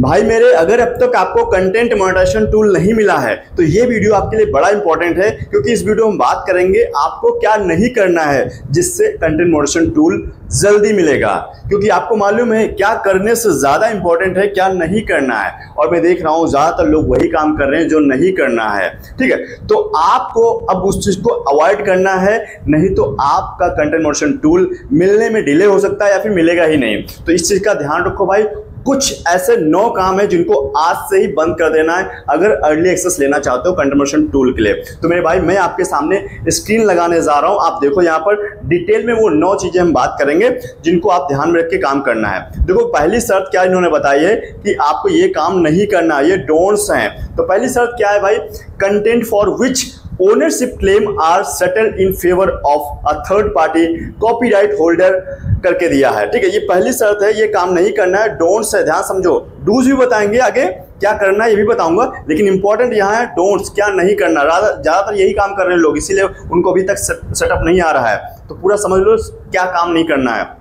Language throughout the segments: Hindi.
भाई मेरे, अगर अब तक आपको कंटेंट मोनेटाइजेशन टूल नहीं मिला है तो ये वीडियो आपके लिए बड़ा इंपॉर्टेंट है, क्योंकि इस वीडियो में बात करेंगे आपको क्या नहीं करना है जिससे कंटेंट मोनेटाइजेशन टूल जल्दी मिलेगा। क्योंकि आपको मालूम है क्या करने से ज्यादा इंपॉर्टेंट है क्या नहीं करना है, और मैं देख रहा हूं ज्यादातर लोग वही काम कर रहे हैं जो नहीं करना है। ठीक है, तो आपको अब उस चीज को अवॉइड करना है, नहीं तो आपका कंटेंट मोनेटाइजेशन टूल मिलने में डिले हो सकता है या फिर मिलेगा ही नहीं। तो इस चीज का ध्यान रखो भाई। कुछ ऐसे 9 काम है जिनको आज से ही बंद कर देना है अगर अर्ली एक्सेस लेना चाहते हो कंटेंट मोनेटाइजेशन टूल के लिए। तो मेरे भाई मैं आपके सामने स्क्रीन लगाने जा रहा हूं, आप देखो यहाँ पर डिटेल में वो 9 चीजें हम बात करेंगे जिनको आप ध्यान में रख के काम करना है। देखो पहली शर्त क्या इन्होंने बताई है कि आपको ये काम नहीं करना, ये डोंट्स हैं। तो पहली शर्त क्या है भाई, content for which ownership claim are settled in favour of a third party copyright holder करके दिया है। ठीक है, ये पहली शर्त है, ये काम नहीं करना है। डोंट्स है, ध्यान समझो। डूज भी बताएंगे आगे क्या करना है ये भी बताऊंगा, लेकिन इंपॉर्टेंट यहाँ है डोंट्स, क्या नहीं करना। ज्यादातर यही काम कर रहे हैं लोग, इसीलिए उनको अभी तक सेटअप नहीं आ रहा है। तो पूरा समझ लो क्या काम नहीं करना है।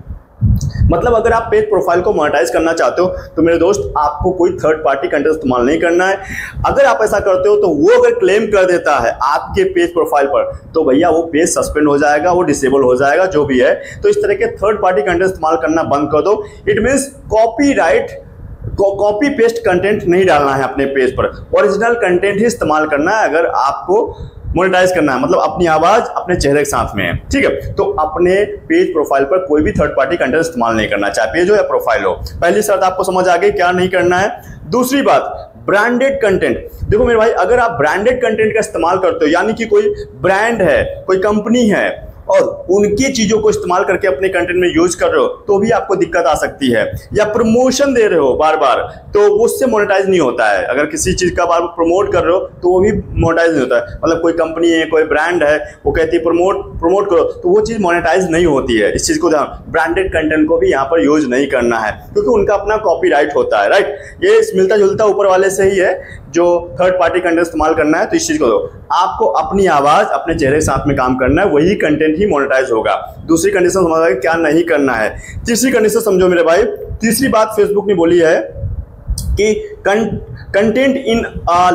मतलब अगर आप पेज प्रोफाइल को मोनेटाइज करना चाहते हो तो मेरे दोस्त आपको कोई थर्ड पार्टी कंटेंट इस्तेमाल नहीं करना है। अगर आप ऐसा करते हो तो वो अगर क्लेम कर देता है आपके पेज प्रोफाइल पर तो भैया वो पेज सस्पेंड हो जाएगा, वो डिसेबल हो जाएगा, जो भी है। तो इस तरह के थर्ड पार्टी कंटेंट इस्तेमाल करना बंद कर दो। It means copy paste content नहीं डालना है अपने पेज पर, ओरिजिनल कंटेंट ही इस्तेमाल करना है अगर आपको मोनेटाइज करना है। मतलब अपनी आवाज अपने चेहरे के साथ में है। ठीक है, तो अपने पेज प्रोफाइल पर कोई भी थर्ड पार्टी कंटेंट इस्तेमाल नहीं करना, चाहे पेज हो या प्रोफाइल हो। पहली शर्त आपको समझ आ गई क्या नहीं करना है। दूसरी बात, ब्रांडेड कंटेंट। देखो मेरे भाई, अगर आप ब्रांडेड कंटेंट का इस्तेमाल करते हो, यानी कि कोई ब्रांड है, कोई कंपनी है और उनकी चीजों को इस्तेमाल करके अपने कंटेंट में यूज कर रहे हो तो भी आपको दिक्कत आ सकती है। या प्रमोशन दे रहे हो बार बार तो उससे मोनेटाइज नहीं होता है। अगर किसी चीज का बार बार प्रमोट कर रहे हो तो वो भी मोनेटाइज नहीं होता है। मतलब कोई कंपनी है, कोई ब्रांड है, वो कहती है प्रमोट करो, तो वो चीज मोनेटाइज नहीं होती है। इस चीज को ध्यान, ब्रांडेड कंटेंट को भी यहाँ पर यूज नहीं करना है क्योंकि उनका अपना कॉपीराइट होता है। राइट, ये मिलता जुलता ऊपर वाले से ही है जो थर्ड पार्टी कंटेंट इस्तेमाल करना है। तो इस चीज को दो, आपको अपनी आवाज अपने चेहरे के साथ में काम करना है, वही कंटेंट ही मोनेटाइज होगा। दूसरी कंडीशन समझ आ गई क्या नहीं करना है। तीसरी कंडीशन समझो मेरे भाई। तीसरी बात फेसबुक ने बोली है कि content in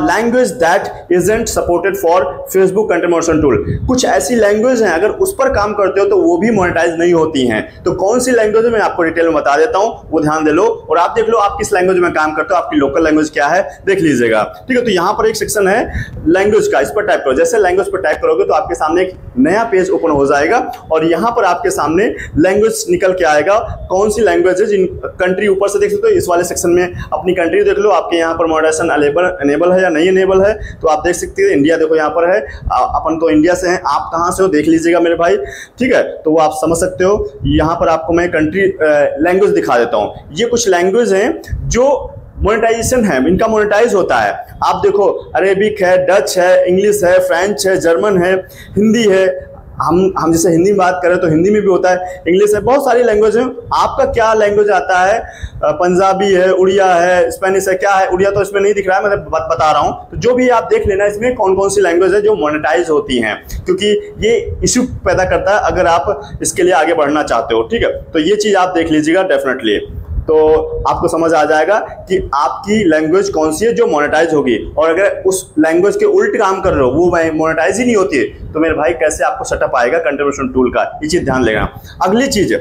language that isn't supported for Facebook content monetisation tool. कुछ ऐसी लैंग्वेज हैं अगर उस पर काम करते हो तो वो भी मोनेटाइज नहीं होती हैं। तो कौन सी लैंग्वेज है मैं आपको डिटेल में बता देता हूं, वो ध्यान दे लो और आप देख लो आप किस लैंग्वेज में काम करते हो, आपकी लोकल लैंग्वेज क्या है देख लीजिएगा। ठीक है, तो यहाँ पर एक सेक्शन है लैंग्वेज का, इस पर टाइप करो। जैसे लैंग्वेज पर टाइप करोगे तो आपके सामने एक नया पेज ओपन हो जाएगा और यहाँ पर आपके सामने लैंग्वेज निकल के आएगा। कौन सी लैंग्वेज है, जिन कंट्री ऊपर से देख सकते हो, इस वाले सेक्शन में अपनी कंट्री देख लो, आपके यहाँ पर मोनेटाइजेशन अनेबल है या नहीं अनेबल है। तो आप देख सकते हैं इंडिया देखो यहाँ पर है, अपन तो इंडिया से हैं, आप कहाँ से हो देख लीजिएगा मेरे भाई। ठीक है, तो वो आप समझ सकते हो। यहाँ पर आपको मैं कंट्री लैंग्वेज दिखा देता हूँ। ये कुछ लैंग्वेज हैं जो मोनेटाइजेशन है, इनका मोनेटाइज होता है। आप देखो अरेबिक है, डच है, इंग्लिश है, फ्रेंच है, जर्मन है, हिंदी है। हम जैसे हिंदी में बात करें तो हिंदी में भी होता है, इंग्लिश है, बहुत सारी लैंग्वेज है। आपका क्या लैंग्वेज आता है, पंजाबी है, उड़िया है, स्पेनिश है, क्या है, उड़िया तो इसमें नहीं दिख रहा है, मैं बता रहा हूँ। तो जो भी आप देख लेना इसमें कौन कौन सी लैंग्वेज है जो मोनेटाइज होती हैं, क्योंकि ये इश्यू पैदा करता है अगर आप इसके लिए आगे बढ़ना चाहते हो। ठीक है, तो ये चीज आप देख लीजिएगा डेफिनेटली, तो आपको समझ आ जाएगा कि आपकी लैंग्वेज कौन सी है जो मोनेटाइज होगी। और अगर उस लैंग्वेज के उल्ट काम कर रहे हो, वो मोनेटाइज ही नहीं होती है, तो मेरे भाई कैसे आपको सेटअप आएगा कंटेंट मोनेटाइजेशन टूल का, ये चीज ध्यान लेना। अगली चीज,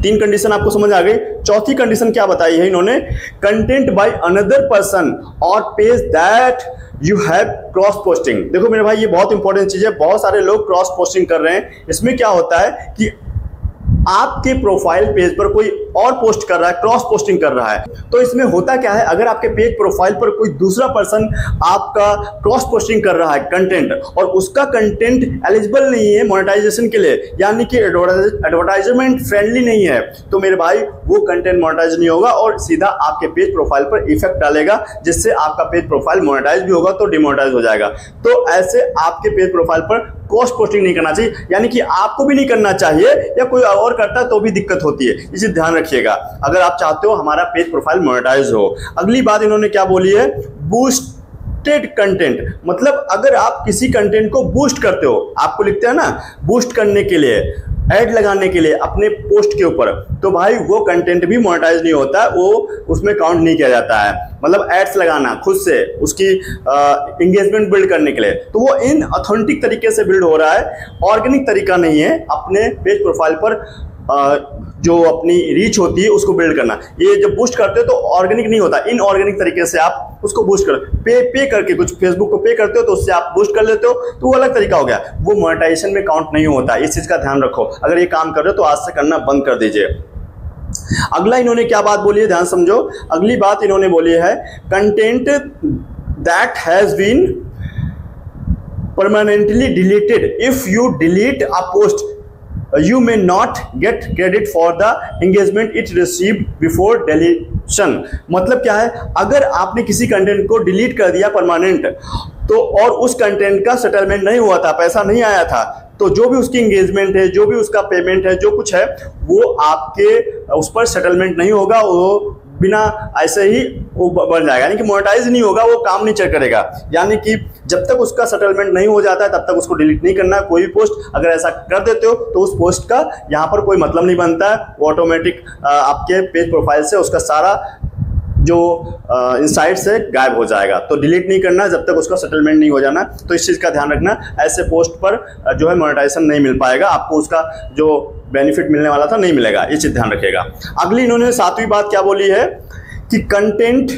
3 कंडीशन आपको समझ आ गई। चौथी कंडीशन क्या बताई है इन्होंने, कंटेंट बाय अनदर पर्सन और page that you have cross posting. देखो मेरे भाई ये बहुत इंपॉर्टेंट चीज है, बहुत सारे लोग क्रॉस पोस्टिंग कर रहे हैं। इसमें क्या होता है कि आपके प्रोफाइल पेज पर कोई और पोस्ट कर रहा है, क्रॉस पोस्टिंग कर रहा है। तो इसमें होता क्या है, अगर आपके पेज प्रोफाइल पर कोई दूसरा पर्सन आपका क्रॉस पोस्टिंग कर रहा है कंटेंट और उसका कंटेंट एलिजिबल नहीं है मोनेटाइजेशन के लिए, यानी कि एडवर्टाइजमेंट फ्रेंडली नहीं है, तो मेरे भाई वो कंटेंट मोनेटाइज नहीं होगा और सीधा आपके पेज प्रोफाइल पर इफेक्ट डालेगा, जिससे आपका पेज प्रोफाइल मोनेटाइज भी होगा तो डिमोनेटाइज हो जाएगा। तो ऐसे आपके पेज प्रोफाइल पर क्रॉस पोस्टिंग नहीं करना चाहिए, यानी कि आपको भी नहीं करना चाहिए या कोई और करता है तो भी दिक्कत होती है। इसे ध्यान रखिएगा अगर आप चाहते हो हमारा पेज प्रोफाइल मोनेटाइज हो। अगली बात इन्होंने क्या बोली है, बूस्टेड कंटेंट। मतलब अगर आप किसी कंटेंट को बूस्ट करते हो, आपको लिखते हैं ना बूस्ट करने के लिए, ऐड लगाने के लिए अपने पोस्ट के ऊपर, तो भाई वो कंटेंट भी मोनेटाइज नहीं होता है, वो उसमें काउंट नहीं किया जाता है। मतलब एड्स लगाना खुद से उसकी इंगेजमेंट बिल्ड करने के लिए, तो वो इन ऑथेंटिक तरीके से बिल्ड हो रहा है, ऑर्गेनिक तरीका नहीं है अपने पेज प्रोफाइल पर जो अपनी रीच होती है उसको बिल्ड करना। ये जब बूस्ट करते हो तो ऑर्गेनिक नहीं होता, इनऑर्गेनिक तरीके से आप उसको बूस्ट कर पे करके, कुछ फेसबुक को पे करते हो तो उससे आप बूस्ट कर लेते हो, तो वो अलग तरीका हो गया, वो मोनेटाइजेशन में काउंट नहीं होता। इस चीज का ध्यान रखो, अगर ये काम कर रहे हो तो आज से करना बंद कर दीजिए। अगला इन्होंने क्या बात बोली है, ध्यान समझो। अगली बात इन्होंने बोली है, content that has been permanently deleted. If you delete a post, you may not get credit for the engagement it received before deletion. मतलब क्या है, अगर आपने किसी कंटेंट को डिलीट कर दिया परमानेंट, तो और उस कंटेंट का सेटलमेंट नहीं हुआ था, पैसा नहीं आया था, तो जो भी उसकी इंगेजमेंट है, जो भी उसका पेमेंट है, जो कुछ है, वो आपके उस पर सेटलमेंट नहीं होगा, वो बिना ऐसे ही वो बन जाएगा, यानी कि मोनेटाइज नहीं होगा, वो काम नहीं चेक करेगा। यानी कि जब तक उसका सेटलमेंट नहीं हो जाता है तब तक उसको डिलीट नहीं करना है कोई भी पोस्ट। अगर ऐसा कर देते हो तो उस पोस्ट का यहाँ पर कोई मतलब नहीं बनता है, वो ऑटोमेटिक आपके पेज प्रोफाइल से उसका सारा जो इनसाइट्स है गायब हो जाएगा। तो डिलीट नहीं करना जब तक उसका सेटलमेंट नहीं हो जाना। तो इस चीज़ का ध्यान रखना, ऐसे पोस्ट पर जो है मोनेटाइजेशन नहीं मिल पाएगा, आपको उसका जो बेनिफिट मिलने वाला था नहीं मिलेगा, ये चीज़ ध्यान रखिएगा। अगली इन्होंने 7वीं बात क्या बोली है कि content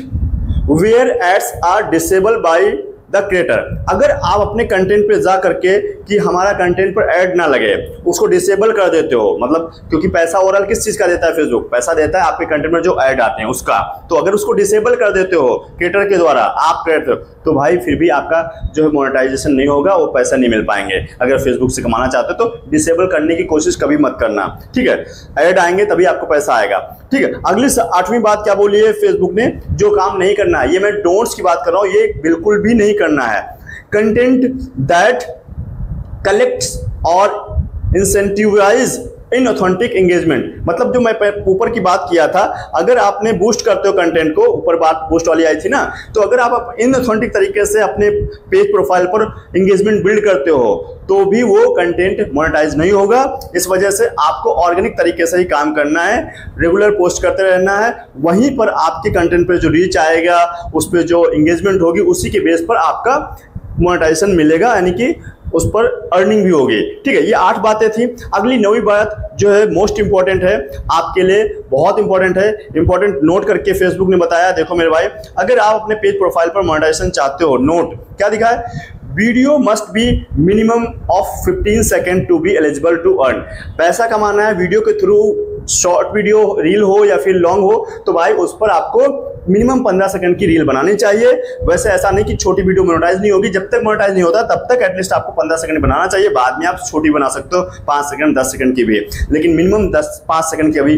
where ads are disable by the creator. अगर आप अपने कंटेंट पे जा करके कि हमारा कंटेंट पर ऐड ना लगे, उसको डिसेबल कर देते हो, मतलब क्योंकि पैसा ओवरऑल किस चीज़ का देता है, फेसबुक पैसा देता है आपके कंटेंट में जो ऐड आते हैं उसका, तो अगर उसको डिसेबल कर देते हो क्रिएटर के द्वारा, आप करते हो, तो भाई फिर भी आपका जो है मोनेटाइजेशन नहीं होगा, वो पैसा नहीं मिल पाएंगे। अगर फेसबुक से कमाना चाहते हो तो डिसेबल करने की कोशिश कभी मत करना, ठीक है। ऐड आएंगे तभी आपको पैसा आएगा, ठीक है। अगली 8वीं बात क्या बोली है फेसबुक ने, जो काम नहीं करना है, ये मैं डोंट्स की बात कर रहा हूँ, ये बिल्कुल भी नहीं करना है। कंटेंट दैट कलेक्ट्स और इंसेंटिवाइज इनऑथेंटिक एंगेजमेंट, मतलब जो मैं ऊपर की बात किया था, अगर आपने बूस्ट करते हो कंटेंट को, ऊपर बात बूस्ट वाली आई थी ना, तो अगर आप इनऑथेंटिक तरीके से अपने पेज प्रोफाइल पर एंगेजमेंट बिल्ड करते हो तो भी वो कंटेंट मोनेटाइज नहीं होगा। इस वजह से आपको ऑर्गेनिक तरीके से ही काम करना है, रेगुलर पोस्ट करते रहना है, वहीं पर आपके कंटेंट पर जो रीच आएगा, उस पर जो एंगेजमेंट होगी, उसी के बेस पर आपका मोनेटाइजेशन मिलेगा, यानी कि उस पर अर्निंग भी होगी, ठीक है। ये 8 बातें थी। अगली 9वीं बात जो है मोस्ट इंपॉर्टेंट है आपके लिए, बहुत इंपॉर्टेंट है, इंपॉर्टेंट नोट करके फेसबुक ने बताया। देखो मेरे भाई, अगर आप अपने पेज प्रोफाइल पर मोनेटाइजेशन चाहते हो, नोट क्या दिखा है, video must be minimum of 15 second to be eligible to earn. पैसा कमाना है वीडियो के थ्रू, शॉर्ट वीडियो रील हो या फिर लॉन्ग हो, तो भाई उस पर आपको मिनिमम 15 सेकंड की रील बनानी चाहिए। वैसे ऐसा नहीं कि छोटी वीडियो मोनेटाइज नहीं होगी, जब तक मोनेटाइज नहीं होता तब तक एटलीस्ट आपको 15 सेकंड बनाना चाहिए, बाद में आप छोटी बना सकते हो 5 सेकंड 10 सेकंड की भी, लेकिन मिनिमम 5 सेकंड की, अभी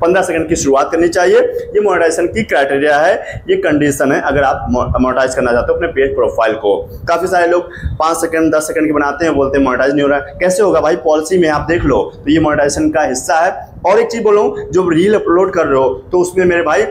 15 सेकंड की शुरुआत करनी चाहिए। ये मोनेटाइजेशन की क्राइटेरिया है, ये कंडीशन है अगर आप मोनेटाइज करना चाहते हो अपने पेज प्रोफाइल को। काफी सारे लोग 5 सेकंड 10 सेकंड की बनाते हैं, बोलते हैं मोनेटाइज नहीं हो रहा है। कैसे होगा भाई, पॉलिसी में आप देख लो, तो ये मोनेटाइजेशन का हिस्सा है। और एक चीज बोलूं, जो रील अपलोड कर रहे हो तो उसमें मेरे भाई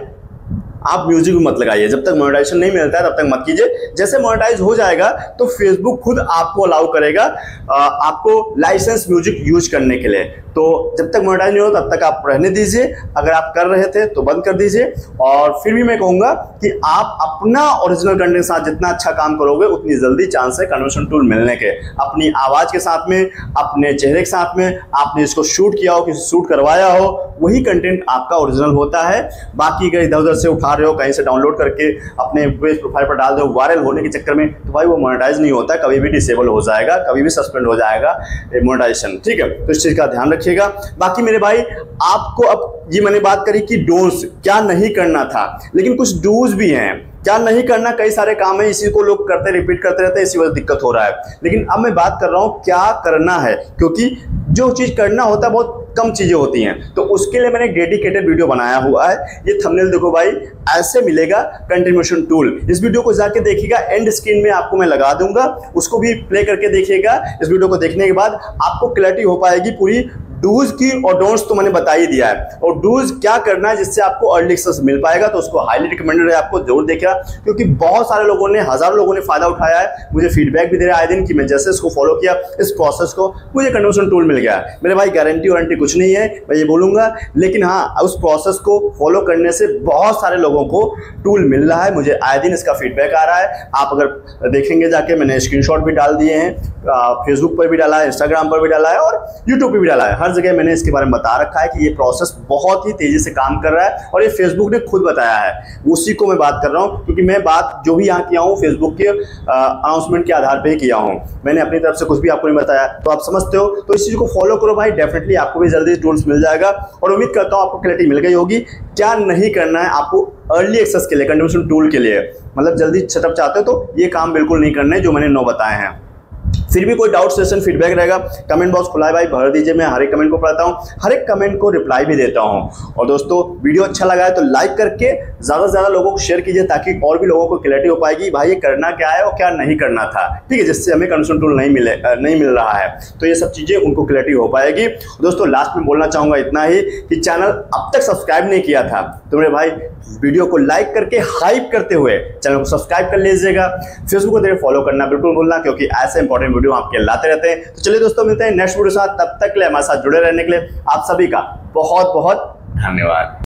आप म्यूजिक भी मत लगाइए, जब तक मोनेटाइजेशन नहीं मिलता है तब तक मत कीजिए। जैसे मोनेटाइज हो जाएगा तो फेसबुक खुद आपको अलाउ करेगा आपको लाइसेंस म्यूजिक यूज करने के लिए। तो जब तक मोनेटाइज नहीं हो तब तक आप रहने दीजिए, अगर आप कर रहे थे तो बंद कर दीजिए। और फिर भी मैं कहूँगा कि आप अपना ओरिजिनल कंटेंट के साथ जितना अच्छा काम करोगे उतनी जल्दी चांस है कन्वर्शन टूल मिलने के। अपनी आवाज़ के साथ में, अपने चेहरे के साथ में, आपने जिसको शूट किया हो, किसी शूट करवाया हो, वही कंटेंट आपका ओरिजिनल होता है। बाकी अगर इधर उधर से उठा रहे हो, कहीं से डाउनलोड करके अपने पेज प्रोफाइल पर डाल दो वायरल होने के चक्कर में, तो भाई वो मोनेटाइज नहीं होता, कभी भी डिसेबल हो जाएगा, कभी भी सस्पेंड हो जाएगा मोनेटाइजेशन, ठीक है। तो इस चीज़ का ध्यान रखिएगा। बाकी मेरे भाई, आपको अब ये मैंने बात करी कि डोंट्स क्या नहीं करना था, लेकिन कुछ डूज भी हैं। क्या नहीं करना, कई सारे काम है, इसी को लोग करते रिपीट करते रहते हैं, इसी वजह से दिक्कत हो रहा है। लेकिन अब मैं बात कर रहा हूं क्या करना है, क्योंकि जो चीज करना होता है बहुत कम चीजें होती हैं, तो उसके लिए मैंने डेडिकेटेड वीडियो बनाया हुआ है। ये थंबनेल देखो भाई, ऐसे मिलेगा कंटिन्यूएशन टूल। इस वीडियो को जाके देखिएगा, एंड स्क्रीन में आपको मैं लगा दूंगा, उसको भी प्ले करके देखिएगा। इस वीडियो को देखने के बाद आपको क्लैरिटी हो पाएगी पूरी डूज की और डोंट्स तो मैंने बता ही दिया है, और डूज क्या करना है जिससे आपको अर्ली एक्सेस मिल पाएगा, तो उसको हाईली रिकमेंडेड है, आपको जरूर देखिएगा, क्योंकि बहुत सारे लोगों ने, हजारों लोगों ने फायदा उठाया है, मुझे फीडबैक भी दे रहे हैं आए दिन कि मैं जैसे इसको फॉलो किया, इस प्रोसेस को, मुझे कन्वर्जन टूल मिल गया। मेरे भाई गारंटी वारंटी कुछ नहीं है, मैं ये बोलूंगा, लेकिन हाँ उस प्रोसेस को फॉलो करने से बहुत सारे लोगों को टूल मिल रहा है, मुझे आए दिन इसका फीडबैक आ रहा है। आप अगर देखेंगे जाके, मैंने स्क्रीनशॉट भी डाल दिए हैं, फेसबुक पर भी डाला है, इंस्टाग्राम पर भी डाला है और यूट्यूब पर भी डाला है, हर जगह मैंने इसके बारे में बता रखा है कि ये प्रोसेस बहुत ही तेजी से काम कर रहा है, और ये फेसबुक ने खुद बताया है, उसी को मैं बात कर रहा हूँ, क्योंकि मैं बात जो भी यहाँ किया हूँ फेसबुक के अनाउंसमेंट के आधार पर ही किया हूँ, मैंने अपनी तरफ से कुछ भी आपको नहीं बताया, तो आप समझते हो। तो इस चीज को फॉलो करो भाई, डेफिनेटली आपको भी जल्दी टूल्स मिल जाएगा, और उम्मीद करता हूँ आपको क्लैरिटी मिल गई होगी क्या नहीं करना है आपको अर्ली एक्सेस के लिए, कंट्रीब्यूशन टूल के लिए, मतलब जल्दी सेटअप चाहते हो तो ये काम बिल्कुल नहीं करने जो मैंने 9 बताए हैं। फिर भी कोई डाउट सेशन फीडबैक रहेगा, कमेंट बॉक्स खुला है भाई, भर दीजिए, मैं हर एक कमेंट को पढ़ता हूँ, हर एक कमेंट को रिप्लाई भी देता हूँ। और दोस्तों वीडियो अच्छा लगा है तो लाइक करके ज़्यादा से ज़्यादा लोगों को शेयर कीजिए, ताकि और भी लोगों को क्लैरिटी हो पाएगी भाई ये करना क्या है और क्या नहीं करना था, ठीक है, जिससे हमें कंसर्न टूल नहीं मिल रहा है, तो ये सब चीज़ें उनको क्लैरिटी हो पाएगी। दोस्तों लास्ट में बोलना चाहूँगा इतना ही कि चैनल अब तक सब्सक्राइब नहीं किया था तो मेरे भाई वीडियो को लाइक करके हाइप करते हुए चैनल को सब्सक्राइब कर लीजिएगा, फेसबुक को फॉलो करना बिल्कुल भूलना, क्योंकि ऐसे इंपॉर्टेंट वीडियो आपके लाते रहते हैं। तो चलिए दोस्तों मिलते हैं नेक्स्ट वीडियो के साथ, तब तक के लिए हमारे साथ जुड़े रहने के लिए आप सभी का बहुत बहुत धन्यवाद।